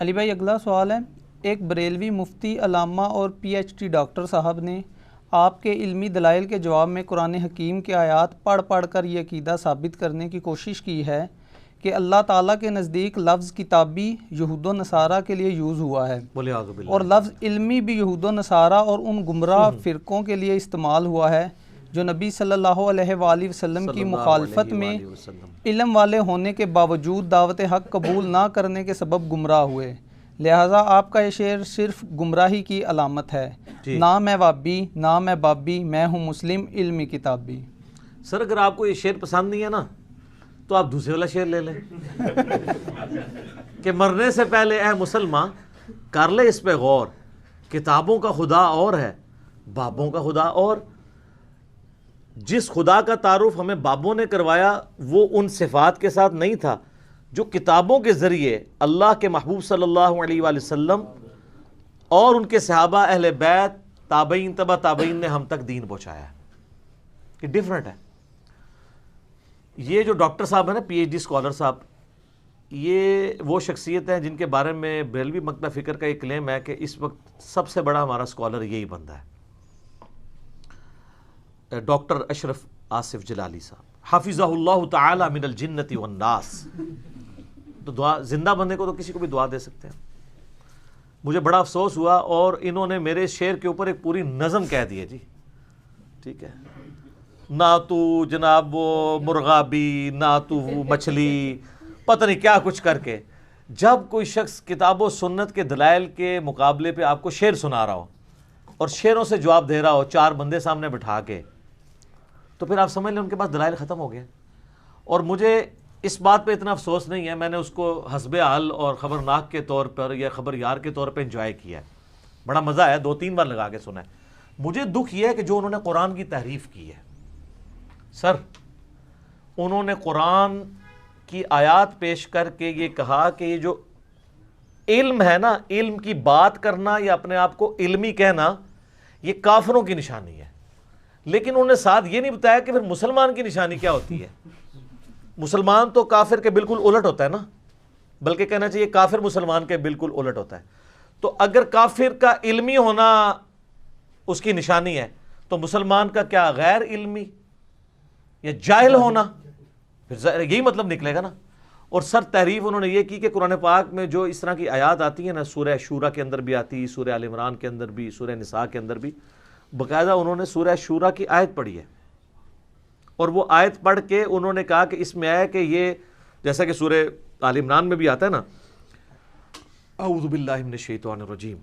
علی بھائی اگلا سوال ہے، ایک بریلوی مفتی علامہ اور پی ایچ ڈی ڈاکٹر صاحب نے آپ کے علمی دلائل کے جواب میں قرآن حکیم کے آیات پڑھ کر یہ عقیدہ ثابت کرنے کی کوشش کی ہے کہ اللہ تعالیٰ کے نزدیک لفظ کتابی یہود و نصارہ کے لیے یوز ہوا ہے اور لفظ علمی بھی یہود و نصارہ اور ان گمراہ فرقوں کے لیے استعمال ہوا ہے جو نبی صلی اللہ علیہ وآلہ وسلم کی مخالفت میں علم والے ہونے کے باوجود دعوت حق قبول نہ کرنے کے سبب گمراہ ہوئے، لہٰذا آپ کا یہ شعر صرف گمراہی کی علامت ہے، نہ میں وابی نہ میں بابی، میں ہوں مسلم علمی کتابی۔ سر اگر آپ کو یہ شعر پسند نہیں ہے نا تو آپ دوسرے والا شعر لے لیں کہ مرنے سے پہلے اے مسلمان کر لے اس پہ غور، کتابوں کا خدا اور ہے بابوں کا خدا اور، جس خدا کا تعارف ہمیں بابوں نے کروایا وہ ان صفات کے ساتھ نہیں تھا جو کتابوں کے ذریعے اللہ کے محبوب صلی اللہ علیہ وآلہ وسلم اور ان کے صحابہ اہل بیت تابعین تبع تابعین نے ہم تک دین پہنچایا ہے۔ یہ ڈیفرنٹ ہے۔ یہ جو ڈاکٹر صاحب ہیں نا، پی ایچ ڈی اسکالر صاحب، یہ وہ شخصیت ہیں جن کے بارے میں بریلوی مکتبہ فکر کا یہ کلیم ہے کہ اس وقت سب سے بڑا ہمارا اسکالر یہی بندہ ہے، ڈاکٹر اشرف آصف جلالی صاحب حافظہ اللہ تعالی من الجنت والناس۔ تو دعا زندہ بندے کو تو کسی کو بھی دعا دے سکتے ہیں۔ مجھے بڑا افسوس ہوا اور انہوں نے میرے شعر کے اوپر ایک پوری نظم کہہ دی ہے جی، ٹھیک ہے، نہ تو جناب وہ مرغابی نہ تو وہ مچھلی، پتہ نہیں کیا کچھ کر کے۔ جب کوئی شخص کتاب و سنت کے دلائل کے مقابلے پہ آپ کو شعر سنا رہا ہو اور شعروں سے جواب دے رہا ہو چار بندے سامنے بٹھا کے، تو پھر آپ سمجھ لیں ان کے پاس دلائل ختم ہو گئے۔ اور مجھے اس بات پہ اتنا افسوس نہیں ہے، میں نے اس کو حسب حال اور خبرناک کے طور پر یا خبر یار کے طور پہ انجوائے کیا ہے، بڑا مزہ ہے، 2-3 بار لگا کے سنا ہے۔ مجھے دکھ یہ ہے کہ جو انہوں نے قرآن کی تحریف کی ہے، سر انہوں نے قرآن کی آیات پیش کر کے یہ کہا کہ یہ جو علم ہے نا، علم کی بات کرنا یا اپنے آپ کو علمی کہنا، یہ کافروں کی نشانی ہے، لیکن انہوں نے ساتھ یہ نہیں بتایا کہ پھر مسلمان کی نشانی کیا ہوتی ہے۔ مسلمان تو کافر کے بالکل الٹ ہوتا ہے نا، بلکہ کہنا چاہیے کافر مسلمان کے بالکل الٹ ہوتا ہے۔ تو اگر کافر کا علمی ہونا اس کی نشانی ہے تو مسلمان کا کیا غیر علمی یا جاہل ہونا، پھر یہی مطلب نکلے گا نا۔ اور سر تحریف انہوں نے یہ کی کہ قرآن پاک میں جو اس طرح کی آیات آتی ہیں نا، سورہ شورا کے اندر بھی آتی، سورہ آل عمران کے اندر بھی، سورہ نساء کے اندر بھی، باقاعدہ انہوں نے سورہ شورا کی آیت پڑھی ہے، اور وہ آیت پڑھ کے انہوں نے کہا کہ اس میں آیا کہ یہ جیسا کہ سورہ آل عمران میں بھی آتا ہے نا، اعوذ باللہ من الشیطان الرجیم،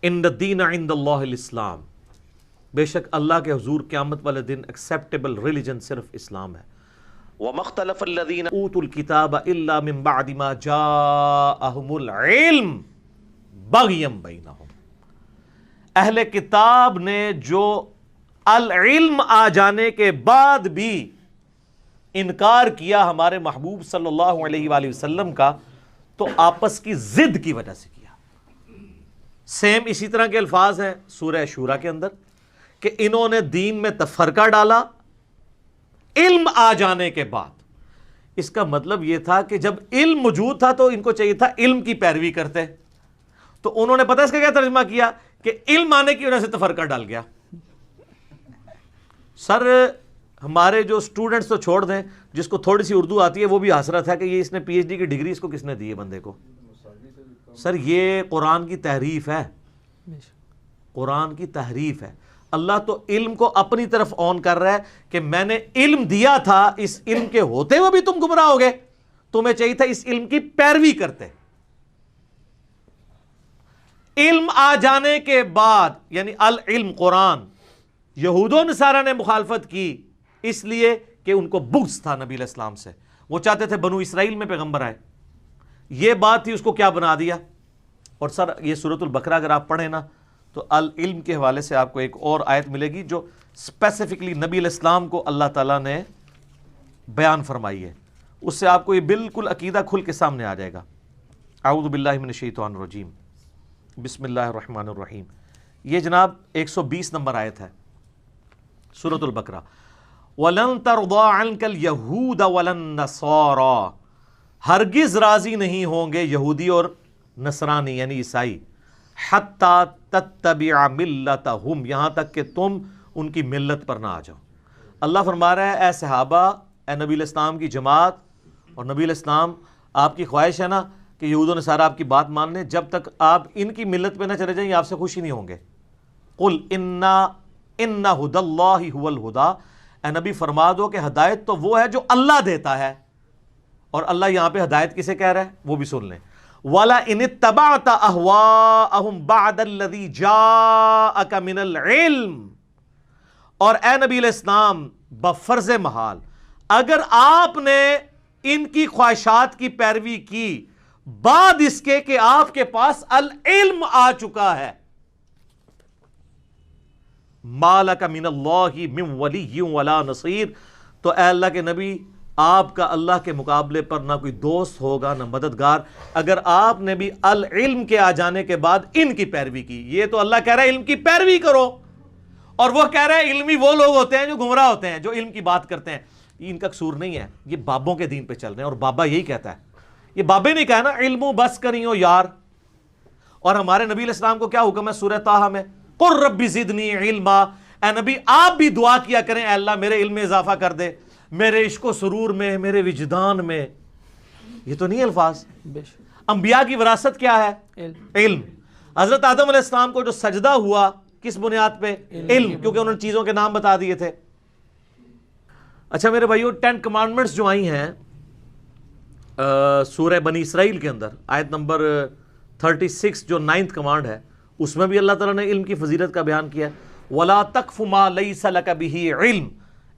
ان الدین عند اللہ الاسلام، بے شک اللہ کے حضور قیامت والے دن ایکسیپٹیبل ریلیجن صرف اسلام ہے۔ وَمَا اخْتَلَفَ الَّذِينَ أُوتُوا الْكِتَابَ إِلَّا مِن بَعْدِ مَا جَاءَهُمُ الْعِلْمُ بَغْيًا بَيْنَهُمْ، اہل کتاب نے جو العلم آ جانے کے بعد بھی انکار کیا ہمارے محبوب صلی اللہ علیہ وآلہ وسلم کا، تو آپس کی ضد کی وجہ سے کیا۔ سیم اسی طرح کے الفاظ ہیں سورہ شورا کے اندر کہ انہوں نے دین میں تفرقہ ڈالا علم آ جانے کے بعد۔ اس کا مطلب یہ تھا کہ جب علم موجود تھا تو ان کو چاہیے تھا علم کی پیروی کرتے، تو انہوں نے پتہ اس کا کیا ترجمہ کیا کہ علم آنے کی وجہ سے تفرقہ ڈال گیا۔ سر ہمارے جو سٹوڈنٹس تو چھوڑ دیں، جس کو تھوڑی سی اردو آتی ہے وہ بھی ہنس رہا تھا کہ یہ اس نے پی ایچ ڈی کی ڈگری اس کو کس نے دی ہے بندے کو۔ سر یہ قرآن کی تحریف ہے، قرآن کی تحریف ہے۔ اللہ تو علم کو اپنی طرف آن کر رہا ہے کہ میں نے علم دیا تھا، اس علم کے ہوتے ہوئے بھی تم گمراہ ہو گئے، تمہیں چاہیے تھا اس علم کی پیروی کرتے۔ علم آ جانے کے بعد یعنی العلم قرآن، یہود و نصارہ نے مخالفت کی اس لیے کہ ان کو بغض تھا نبی علیہ السلام سے، وہ چاہتے تھے بنو اسرائیل میں پیغمبر آئے، یہ بات تھی، اس کو کیا بنا دیا۔ اور سر یہ سورۃ البقرہ اگر آپ پڑھیں نا تو العلم کے حوالے سے آپ کو ایک اور آیت ملے گی جو اسپیسیفکلی نبی علیہ السلام کو اللہ تعالیٰ نے بیان فرمائی ہے، اس سے آپ کو یہ بالکل عقیدہ کھل کے سامنے آ جائے گا۔ اعوذ باللہ من الشیطان الرجیم، بسم اللہ الرحمن الرحیم۔ یہ جناب 120 نمبر آیت ہے سورۃ البقرہ۔ وَلَن تَرْضَىٰ عَنْكَ الْيَهُودَ وَلَا النَّصَارَىٰ ہرگز راضی نہیں ہوں گے یہودی اور نصرانی یعنی عیسائی، حتی تتبع ملتہم، یہاں تک کہ تم ان کی ملت پر نہ آ جاؤ۔ اللہ فرما رہا ہے اے صحابہ، اے نبی علیہ السلام کی جماعت، اور نبی علیہ السلام آپ کی خواہش ہے نا کہ یہود و نصارہ آپ کی بات مان لیں، جب تک آپ ان کی ملت پہ نہ چلے جائیں یہ آپ سے خوش ہی نہیں ہوں گے۔ قل ان ھدی اللہ ھو الھدی، اے نبی فرما دو کہ ہدایت تو وہ ہے جو اللہ دیتا ہے، اور اللہ یہاں پہ ہدایت کسے کہہ رہا ہے وہ بھی سن لیں۔ وَلَئِنِ اتَّبَعْتَ أَهْوَاءَهُمْ بَعْدَ الَّذِي جَاءَكَ مِنَ الْعِلْمِ، اور اے نبی علیہ السلام بفرض محال اگر آپ نے ان کی خواہشات کی پیروی کی بعد اس کے کہ آپ کے پاس العلم آ چکا ہے، مَا لَكَ مِنَ اللَّهِ مِن وَلِيٍّ وَلَا نَصِيرٍ، تو اے اللہ کے نبی آپ کا اللہ کے مقابلے پر نہ کوئی دوست ہوگا نہ مددگار، اگر آپ نے بھی العلم کے آ جانے کے بعد ان کی پیروی کی۔ یہ تو اللہ کہہ رہا ہے علم کی پیروی کرو، اور وہ کہہ رہا ہے علمی وہ لوگ ہوتے ہیں جو گمراہ ہوتے ہیں، جو علم کی بات کرتے ہیں۔ یہ ان کا قصور نہیں ہے، یہ بابوں کے دین پہ چل رہے ہیں، اور بابا یہی کہتا ہے، یہ بابے نہیں کہا نا علم بس کریو یار۔ اور ہمارے نبی علیہ السلام کو کیا حکم ہے سورہ طٰہٰ میں، قُل رَبِّ زِدْنِی عِلْمًا، اے نبی آپ بھی دعا کیا کریں اے اللہ میرے علم میں اضافہ کر دے، میرے عشق و سرور میں، میرے وجدان میں۔ یہ تو نہیں الفاظ؟ انبیاء کی وراثت کیا ہے؟ علم۔ حضرت آدم علیہ السلام کو جو سجدہ ہوا کس بنیاد پہ؟ علم، کیونکہ انہوں نے چیزوں کے نام بتا دیے تھے۔ اچھا میرے بھائیو، 10 کمانڈمنٹس جو آئی ہیں سورہ بنی اسرائیل کے اندر، آیت نمبر 36 جو 9th کمانڈ ہے، اس میں بھی اللہ تعالیٰ نے علم کی فضیلت کا بیان کیا ہے۔ وَلَا تَقْفُ مَا لَيْسَ لَكَ بِهِ عِلْمٌ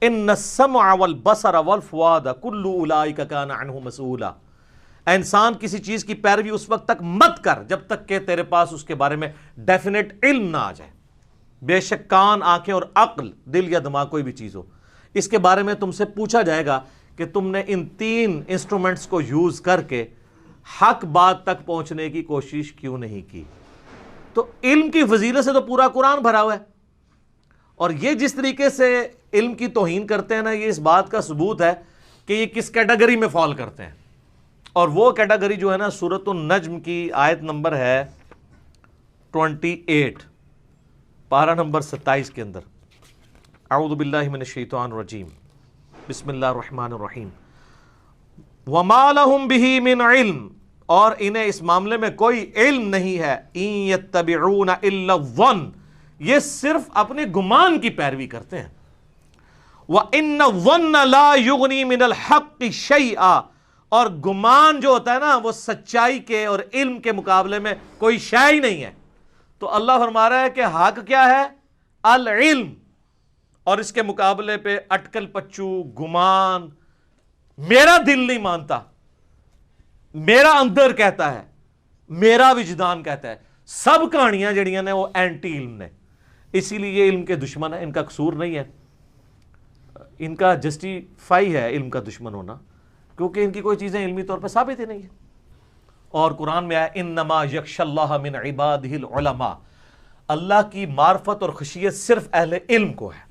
إِنَّ السَّمْعَ وَالْبَصَرَ وَالْفُؤَادَ كُلُّ أُولَٰئِكَ كَانَ عَنْهُ مَسْئُولًا، اے انسان کسی چیز کی پیروی اس وقت تک مت کر جب تک کہ تیرے پاس اس کے بارے میں ڈیفینیٹ علم نہ آ جائے۔ بے شک کان، آنکھیں اور عقل، دل یا دماغ کوئی بھی چیز ہو، اس کے بارے میں تم سے پوچھا جائے گا کہ تم نے ان 3 انسٹرومنٹس کو یوز کر کے حق بات تک پہنچنے کی کوشش کیوں نہیں کی۔ تو علم کی فضیلت سے تو پورا قرآن بھرا ہوا ہے، اور یہ جس طریقے سے علم کی توہین کرتے ہیں نا، یہ اس بات کا ثبوت ہے کہ یہ کس کیٹیگری میں فال کرتے ہیں۔ اور وہ کیٹیگری جو ہے نا سورۃ النجم کی آیت نمبر ہے 28، پارہ نمبر 27 کے اندر، اعوذ باللہ من الشیطان الرجیم، بسم اللہ الرحمن الرحیم، وَمَا لَهُم بِهِ مِنْ عِلْمٍ، اور انہیں اس معاملے میں کوئی علم نہیں ہے، إِن يَتَّبِعُونَ إِلَّا الظَّنَّ، یہ صرف اپنے گمان کی پیروی کرتے ہیں، وَإِنَّ الظَّنَّ لَا يُغْنِي مِنَ الْحَقِّ شَيْئًا، اور گمان جو ہوتا ہے نا وہ سچائی کے اور علم کے مقابلے میں کوئی شے ہی نہیں ہے۔ تو اللہ فرما رہا ہے کہ حق کیا ہے؟ العلم، اور اس کے مقابلے پہ اٹکل پچو، گمان، میرا دل نہیں مانتا، میرا اندر کہتا ہے، میرا وجدان کہتا ہے، سب کہانیاں جڑیاں نے وہ اینٹی علم نے۔ اسی لیے یہ علم کے دشمن ہیں، ان کا قصور نہیں ہے، ان کا جسٹیفائی ہے علم کا دشمن ہونا، کیونکہ ان کی کوئی چیزیں علمی طور پہ ثابت ہی نہیں ہے۔ اور قرآن میں آیا انما یخشی اللہ من عبادہ العلماء، اللہ کی معرفت اور خشیت صرف اہل علم کو ہے۔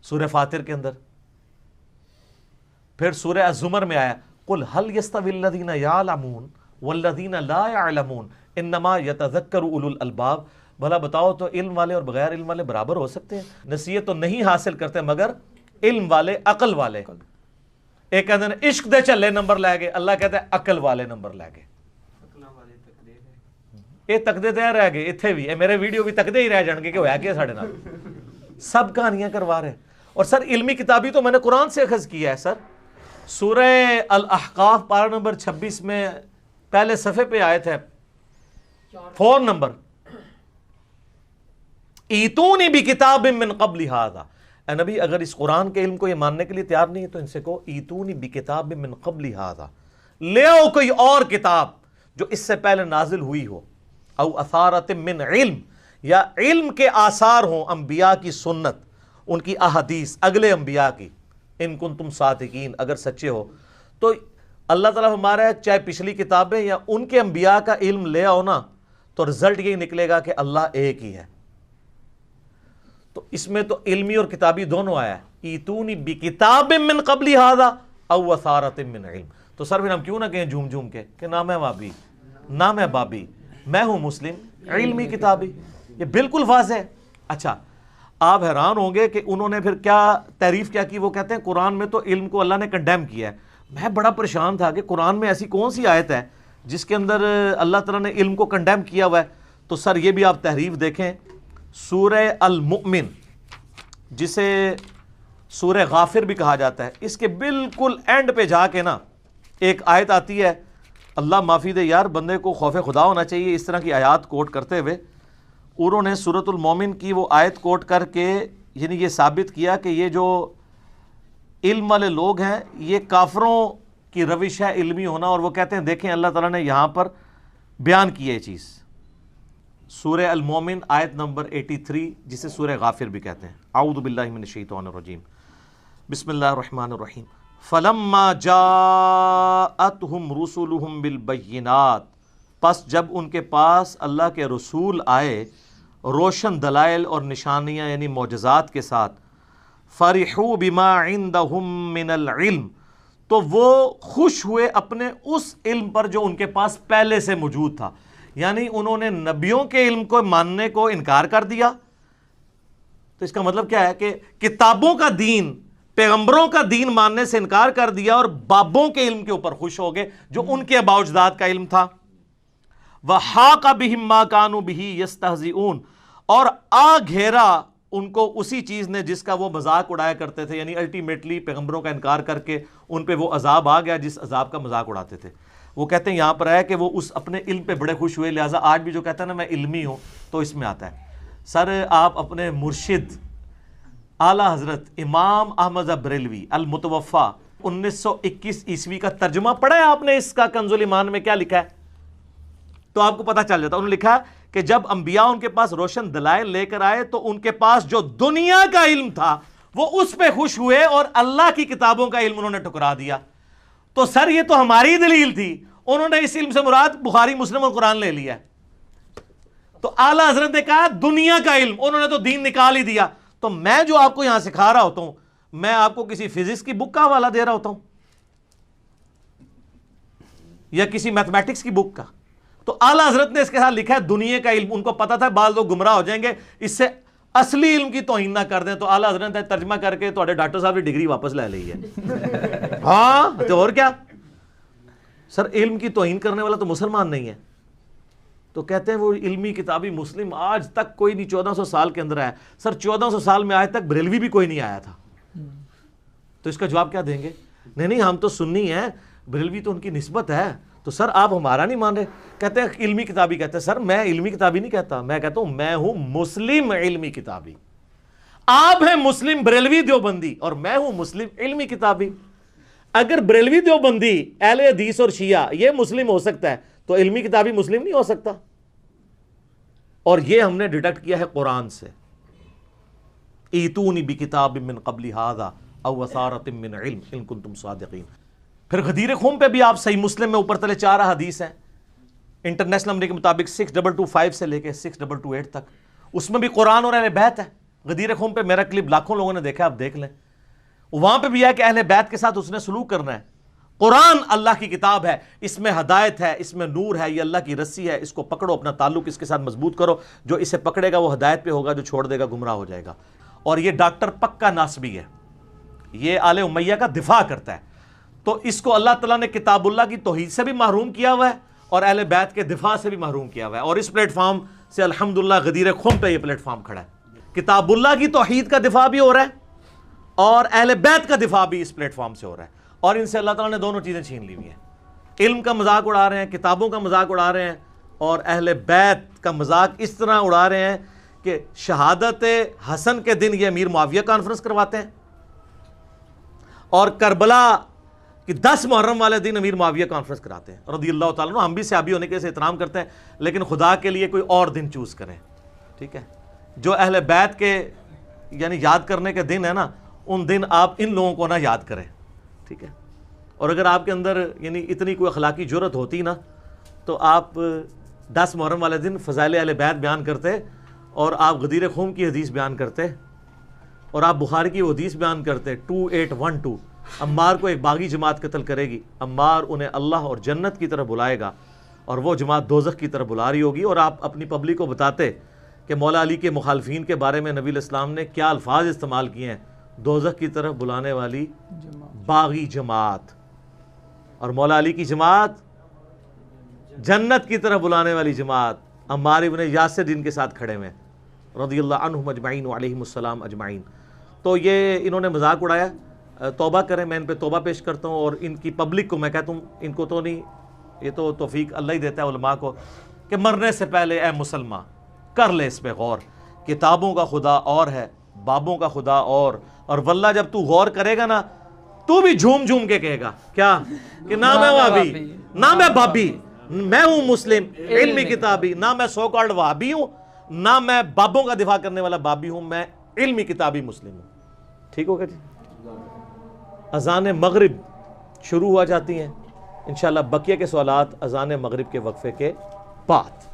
سورہ فاطر کے اندر، پھر سورہ الزمر میں آیا قل هل يستوي الذين يعلمون والذين لا يعلمون انما يتذكر اولو الالباب، بھلا بتاؤ تو علم والے اور بغیر علم والے برابر ہو سکتے ہیں؟ نصیحت تو نہیں حاصل کرتے مگر علم والے، عقل والے۔ ایک کہتے ہیں عشق دے چلے نمبر لے گئے، اللہ کہتا ہے عقل والے نمبر لے گئے۔ یہ تکدے تے رہ گئے، اتھے بھی میرے ویڈیو بھی تکدے ہی رہ جان گے کہ ہویا کیا ساڑھے نال، سب کہانیاں کروا رہے ہیں۔ اور سر علمی کتابی تو میں نے قرآن سے اخذ کیا ہے۔ سر سورہ الاحقاف پارہ نمبر 26 میں پہلے صفحے پہ آیت ہے 4 نمبر، ایتونی بکتاب من قبل ھذا، اے نبی اگر اس قرآن کے علم کو یہ ماننے کے لیے تیار نہیں ہے تو ان سے کہو ایتونی بکتاب من قبل ھذا، لے آؤ کوئی اور کتاب جو اس سے پہلے نازل ہوئی ہو، او اثارۃ من علم، یا علم کے آثار ہوں، انبیاء کی سنت، ان کی احادیث، اگلے انبیاء کی، ان کنتم صادقین، اگر سچے ہو۔ تو اللہ تعالیٰ ہمارا ہے چاہے پچھلی کتابیں یا ان کے انبیاء کا علم لے آؤ نا، تو رزلٹ یہی نکلے گا کہ اللہ ایک ہی ہے۔ تو اس میں تو علمی اور کتابی دونوں آیا ہے، ایتونی بکتاب من قبل ھذا، او وثارۃ من علم. تو سر پھر ہم کیوں نہ کہیں جھوم جھوم کے کہ نہ میں وابی نہ میں بابی، میں ہوں مسلم علمی کتابی. یہ بالکل واضح ہے. اچھا آپ حیران ہوں گے کہ انہوں نے پھر کیا تعریف کیا کی. وہ کہتے ہیں قرآن میں تو علم کو اللہ نے کنڈیم کیا ہے. میں بڑا پریشان تھا کہ قرآن میں ایسی کون سی آیت ہے جس کے اندر اللہ تعالیٰ نے علم کو کنڈیم کیا ہوا ہے. تو سر یہ بھی آپ تحریف دیکھیں، سورہ المؤمن جسے سورہ غافر بھی کہا جاتا ہے، اس کے بالکل اینڈ پہ جا کے نا ایک آیت آتی ہے. اللہ معافی دے یار، بندے کو خوف خدا ہونا چاہیے اس طرح کی آیات کوٹ کرتے ہوئے. انہوں نے سورۃ المومن کی وہ آیت کوٹ کر کے یعنی یہ ثابت کیا کہ یہ جو علم والے لوگ ہیں یہ کافروں کی روش ہے علمی ہونا. اور وہ کہتے ہیں دیکھیں اللہ تعالیٰ نے یہاں پر بیان کی ہے یہ چیز. سورہ المومن آیت نمبر 83 جسے سورہ غافر بھی کہتے ہیں. اعوذ باللہ من الشیطان الرجیم، بسم اللہ الرحمن الرحیم. فلما جاءتهم رسلهم بالبینات، پس جب ان کے پاس اللہ کے رسول آئے روشن دلائل اور نشانیاں یعنی معجزات کے ساتھ، فرحوا بما عندهم من العلم، تو وہ خوش ہوئے اپنے اس علم پر جو ان کے پاس پہلے سے موجود تھا. یعنی انہوں نے نبیوں کے علم کو ماننے کو انکار کر دیا. تو اس کا مطلب کیا ہے کہ کتابوں کا دین، پیغمبروں کا دین ماننے سے انکار کر دیا اور بابوں کے علم کے اوپر خوش ہو گئے جو ان کے آباء و اجداد کا علم تھا. وَحَاقَ بِهِمْ مَا كَانُوا بِهِ يَسْتَهْزِئُونَ، اور آ گھیرا ان کو اسی چیز نے جس کا وہ مذاق اڑایا کرتے تھے. یعنی الٹیمیٹلی پیغمبروں کا انکار کر کے ان پہ وہ عذاب آ گیا جس عذاب کا مذاق اڑاتے تھے. وہ کہتے ہیں یہاں پر ہے کہ وہ اس اپنے علم پہ بڑے خوش ہوئے. لہٰذا آج بھی جو کہتا ہے نا میں علمی ہوں تو اس میں آتا ہے. سر آپ اپنے مرشد اعلیٰ حضرت امام احمد بریلوی المتوفا 1921 عیسوی کا ترجمہ پڑھا ہے آپ نے اس کا کنز الایمان میں؟ کیا لکھا ہے تو آپ کو پتہ چل جاتا. انہوں نے لکھا کہ جب انبیاء ان کے پاس روشن دلائل لے کر آئے تو ان کے پاس جو دنیا کا علم تھا وہ اس پہ خوش ہوئے اور اللہ کی کتابوں کا علم انہوں نے ٹھکرا دیا. تو سر یہ تو ہماری دلیل تھی، انہوں نے اس علم سے مراد بخاری مسلم اور قرآن لے لیا. تو اعلیٰ حضرت نے کہا دنیا کا علم، انہوں نے تو دین نکال ہی دیا. تو میں جو آپ کو یہاں سکھا رہا ہوتا ہوں میں آپ کو کسی فزکس کی بک کا حوالہ دے رہا ہوتا ہوں یا کسی میتھمیٹکس کی بک کا. تو اعلیٰ حضرت نے اس کے ساتھ لکھا ہے دنیا کا علم. ان کو پتا تھا بعض لوگ گمراہ ہو جائیں گے اس سے اصلی علم کی توہین نہ کر دیں. تو اعلیٰ حضرت نے ترجمہ کر کے تھوڑے ڈاکٹر صاحب کی ڈگری واپس لے لی ہے. ہاں تو اور کیا سر، علم کی توہین کرنے والا تو مسلمان نہیں ہے. تو کہتے ہیں وہ علمی کتابی مسلم آج تک کوئی نہیں 1400 سال کے اندر آیا. سر 1400 سال میں آج تک بریلوی بھی کوئی نہیں آیا تھا. تو اس کا جواب کیا دیں گے؟ نہیں ہم تو سنی ہیں، بریلوی تو ان کی نسبت ہے. تو سر آپ ہمارا نہیں مان رہے. کہتے ہیں علمی کتابی. کہتے ہیں سر میں علمی کتابی نہیں کہتا، میں کہتا ہوں میں ہوں مسلم علمی کتابی. آپ ہیں مسلم بریلوی دیوبندی اور میں ہوں مسلم علمی کتابی. اگر بریلوی دیوبندی اہل حدیث اور شیعہ یہ مسلم ہو سکتا ہے تو علمی کتابی مسلم نہیں ہو سکتا. اور یہ ہم نے ڈیٹیکٹ کیا ہے قرآن سے. ایتونی بکتاب من قبل ھذا او وثارۃ من علم ان کنتم صادقین. پھر غدیر خم پہ بھی آپ صحیح مسلم میں اوپر تلے 4 حدیث ہیں انٹرنیشنل نمبر کے مطابق 6225 سے لے کے 6228 تک. اس میں بھی قرآن اور اہل بیت ہے. غدیر خم پہ میرا کلپ لاکھوں لوگوں نے دیکھا، آپ دیکھ لیں. وہاں پہ بھی ہے کہ اہل بیت کے ساتھ اس نے سلوک کرنا ہے. قرآن اللہ کی کتاب ہے، اس میں ہدایت ہے، اس میں نور ہے، یہ اللہ کی رسی ہے، اس کو پکڑو، اپنا تعلق اس کے ساتھ مضبوط کرو. جو اسے پکڑے گا وہ ہدایت پہ ہوگا، جو چھوڑ دے گا گمراہ ہو جائے گا. اور یہ ڈاکٹر پکا ناسبی ہے، یہ آل امیہ کا دفاع کرتا ہے. تو اس کو اللہ تعالیٰ نے کتاب اللہ کی توحید سے بھی محروم کیا ہوا ہے اور اہل بیت کے دفاع سے بھی محروم کیا ہوا ہے. اور اس پلیٹ فارم سے الحمدللہ غدیر خم پہ یہ پلیٹ فارم کھڑا ہے. کتاب اللہ کی توحید کا دفاع بھی ہو رہا ہے اور اہل بیت کا دفاع بھی اس پلیٹ فارم سے ہو رہا ہے. اور ان سے اللہ تعالیٰ نے دونوں چیزیں چھین لی ہوئی ہیں. علم کا مذاق اڑا رہے ہیں، کتابوں کا مذاق اڑا رہے ہیں، اور اہل بیت کا مذاق اس طرح اڑا رہے ہیں کہ شہادت حسن کے دن یہ امیر معاویہ کانفرنس کرواتے ہیں اور کربلا کہ 10 محرم والے دن امیر معاویہ کانفرنس کراتے ہیں رضی اللہ تعالیٰ عنہ. ہم بھی صحابی ہونے کے سے احترام کرتے ہیں لیکن خدا کے لیے کوئی اور دن چوز کریں. ٹھیک ہے، جو اہل بیت کے یعنی یاد کرنے کے دن ہے نا، ان دن آپ ان لوگوں کو نہ یاد کریں. ٹھیک ہے، اور اگر آپ کے اندر یعنی اتنی کوئی اخلاقی جرت ہوتی نا تو آپ 10 محرم والے دن فضائل اہل بیت بیان کرتے اور آپ غدیر خم کی حدیث بیان کرتے اور آپ بخاری کی حدیث بیان کرتے 2812 عمار کو ایک باغی جماعت قتل کرے گی، عمار انہیں اللہ اور جنت کی طرف بلائے گا اور وہ جماعت دوزخ کی طرف بلا رہی ہوگی. اور آپ اپنی پبلک کو بتاتے کہ مولا علی کے مخالفین کے بارے میں نبی علیہ السلام نے کیا الفاظ استعمال کیے ہیں، دوزخ کی طرف بلانے والی باغی جماعت، اور مولا علی کی جماعت جنت کی طرف بلانے والی جماعت. عمار ابن یاسر جن کے ساتھ کھڑے ہوئے رضی اللہ عنہم اجمعین وعلیہم السلام اجمعین. تو یہ انہوں نے مذاق اڑایا. توبہ کریں، میں ان پہ توبہ پیش کرتا ہوں، اور ان کی پبلک کو میں کہتا ہوں، ان کو تو نہیں، یہ تو توفیق اللہ ہی دیتا ہے علماء کو، کہ مرنے سے پہلے اے مسلمان کر لے اس پہ غور. کتابوں کا خدا اور ہے، بابوں کا خدا اور واللہ جب تو غور کرے گا نا تو بھی جھوم جھوم کے کہے گا کیا کہ نہ میں وہابی، نہ میں بابی، میں ہوں مسلم علمی کتابی، نہ میں سو کالڈ وہابی ہوں، نہ میں بابوں کا دفاع کرنے والا بابی ہوں، میں علمی کتابی مسلم ہوں. ٹھیک ہوگا جی. اذان مغرب شروع ہوا جاتی ہیں انشاءاللہ. بقیہ کے سوالات اذان مغرب کے وقفے کے بعد.